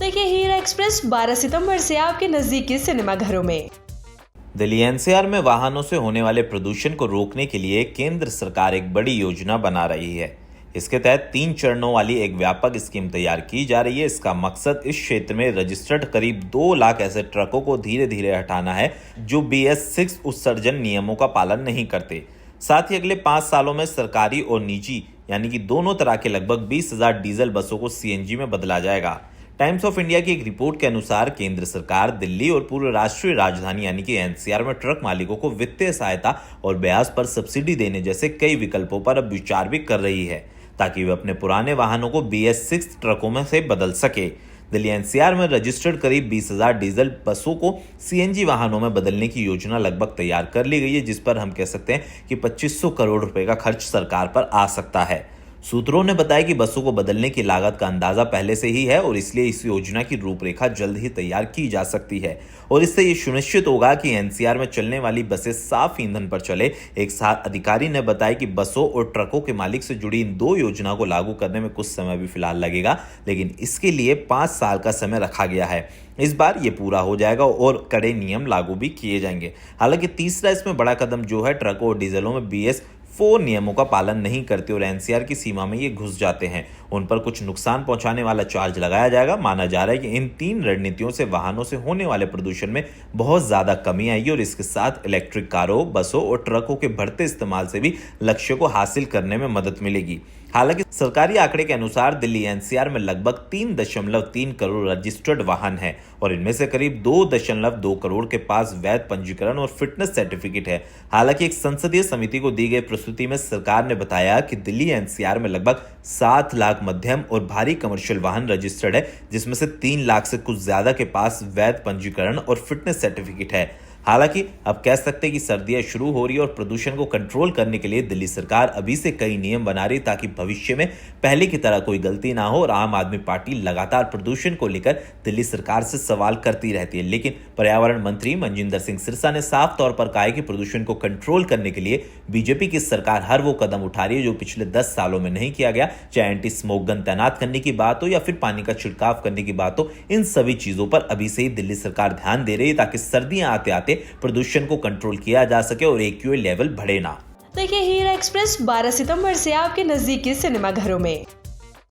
देखिए हीरा एक्सप्रेस 12 सितंबर से आपके नजदीकी सिनेमा घरों में। दिल्ली एनसीआर में वाहनों से होने वाले प्रदूषण को रोकने के लिए केंद्र सरकार एक बड़ी योजना बना रही है। इसके तहत 3 चरणों वाली एक व्यापक स्कीम तैयार की जा रही है। इसका मकसद इस क्षेत्र में रजिस्टर्ड करीब 2 लाख ऐसे ट्रकों को धीरे धीरे हटाना है जो BS6 उत्सर्जन नियमों का पालन नहीं करते। साथ ही अगले 5 सालों में सरकारी और निजी यानी कि दोनों तरह के लगभग 20,000 डीजल बसों को CNG में बदला जाएगा। टाइम्स ऑफ इंडिया की एक रिपोर्ट के अनुसार केंद्र सरकार दिल्ली और पूर्व राष्ट्रीय राजधानी यानी कि एनसीआर में ट्रक मालिकों को वित्तीय सहायता और ब्याज पर सब्सिडी देने जैसे कई विकल्पों पर अब विचार भी कर रही है ताकि वे अपने पुराने वाहनों को BS6 ट्रकों में से बदल सके। दिल्ली एनसीआर में रजिस्टर्ड करीब 20,000 डीजल बसों को CNG वाहनों में बदलने की योजना लगभग तैयार कर ली गई है, जिस पर हम कह सकते हैं कि 2500 करोड़ रुपए का खर्च सरकार पर आ सकता है। सूत्रों ने बताया कि बसों को बदलने की लागत का अंदाजा पहले से ही है और इसलिए इस योजना की रूपरेखा जल्द ही तैयार की जा सकती है और इससे ये सुनिश्चित होगा कि एनसीआर में चलने वाली बसें साफ ईंधन पर चले। एक साथ अधिकारी ने बताया कि बसों और ट्रकों के मालिक से जुड़ी इन 2 योजनाओं को लागू करने में कुछ समय भी फिलहाल लगेगा, लेकिन इसके लिए 5 साल का समय रखा गया है। इस बार ये पूरा हो जाएगा और कड़े नियम लागू भी किए जाएंगे। हालांकि तीसरा इसमें बड़ा कदम जो है, ट्रकों और डीजलों में BS4 नियमों का पालन नहीं करते और एनसीआर की सीमा में ये घुस जाते हैं, उन पर कुछ नुकसान पहुंचाने वाला चार्ज लगाया जाएगा। माना जा रहा है कि इन 3 रणनीतियों से वाहनों से होने वाले प्रदूषण में बहुत ज्यादा कमी आएगी और इसके साथ इलेक्ट्रिक कारों, बसों और ट्रकों के बढ़ते इस्तेमाल से भी लक्ष्य को हासिल करने में मदद मिलेगी। हालांकि सरकारी आंकड़े के अनुसार दिल्ली एनसीआर में लगभग 3.3 करोड़ रजिस्टर्ड वाहन हैं और इनमें से करीब 2.2 करोड़ के पास वैध पंजीकरण और फिटनेस सर्टिफिकेट है। हालांकि एक संसदीय समिति को दी गई प्रस्तुति में सरकार ने बताया कि दिल्ली एनसीआर में लगभग 7 लाख मध्यम और भारी कमर्शियल वाहन रजिस्टर्ड है, जिसमें से 3 लाख से कुछ ज्यादा के पास वैध पंजीकरण और फिटनेस सर्टिफिकेट है। हालांकि अब कह सकते हैं कि सर्दियां शुरू हो रही है और प्रदूषण को कंट्रोल करने के लिए दिल्ली सरकार अभी से कई नियम बना रही ताकि भविष्य में पहले की तरह कोई गलती ना हो। और आम आदमी पार्टी लगातार प्रदूषण को लेकर दिल्ली सरकार से सवाल करती रहती है, लेकिन पर्यावरण मंत्री मनजिंदर सिंह सिरसा ने साफ तौर पर कहा है कि प्रदूषण को कंट्रोल करने के लिए बीजेपी की सरकार हर वो कदम उठा रही है जो पिछले 10 सालों में नहीं किया गया। चाहे एंटी स्मोक गन तैनात करने की बात हो या फिर पानी का छिड़काव करने की बात हो, इन सभी चीजों पर अभी से ही दिल्ली सरकार ध्यान दे रही है ताकि सर्दियां आते आते प्रदूषण को कंट्रोल किया जा सके और AQI लेवल बढ़े ना। देखिए हीरा एक्सप्रेस 12 सितंबर से आपके नजदीकी सिनेमा घरों में।